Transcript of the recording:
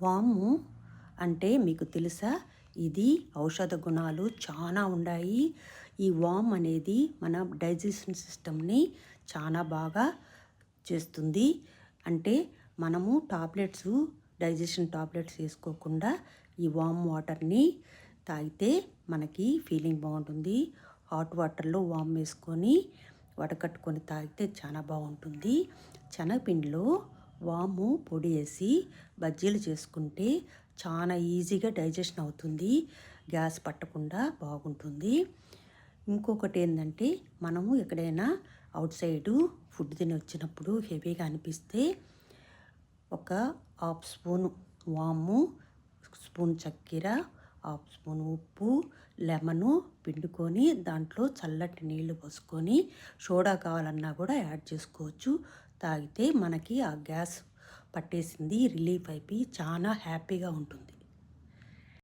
వాము అంటే మీకు తెలుసా? ఇది ఔషధ గుణాలు చాలా ఉన్నాయి. ఈ వామ్ అనేది మన డైజెషన్ సిస్టమ్ని చాలా బాగా చేస్తుంది. అంటే మనము డైజెషన్ టాబ్లెట్స్ వేసుకోకుండా ఈ వామ్ వాటర్ని తాగితే మనకి ఫీలింగ్ బాగుంటుంది. హాట్ వాటర్లో వామ్ వేసుకొని వడకట్టుకొని తాగితే చాలా బాగుంటుంది. శనగపిండిలో వాము పొడి వేసి బజ్జీలు చేసుకుంటే చాలా ఈజీగా డైజెషన్ అవుతుంది. గ్యాస్ పట్టకుండా బాగుంటుంది. ఇంకొకటి ఏంటంటే, మనము ఎక్కడైనా అవుట్ సైడు ఫుడ్ తిని వచ్చినప్పుడు హెవీగా అనిపిస్తే ఒక హాఫ్ స్పూన్ వాము, స్పూన్ చక్కెర, హాఫ్ స్పూన్ ఉప్పు, లెమను పిండుకొని దాంట్లో చల్లటి నీళ్లు పోసుకొని సోడా కావాలన్నా కూడా యాడ్ చేసుకోవచ్చు. తాగితే మనకి ఆ గ్యాస్ పట్టేసింది రిలీఫ్ అయిపోయి చాలా హ్యాపీగా ఉంటుంది.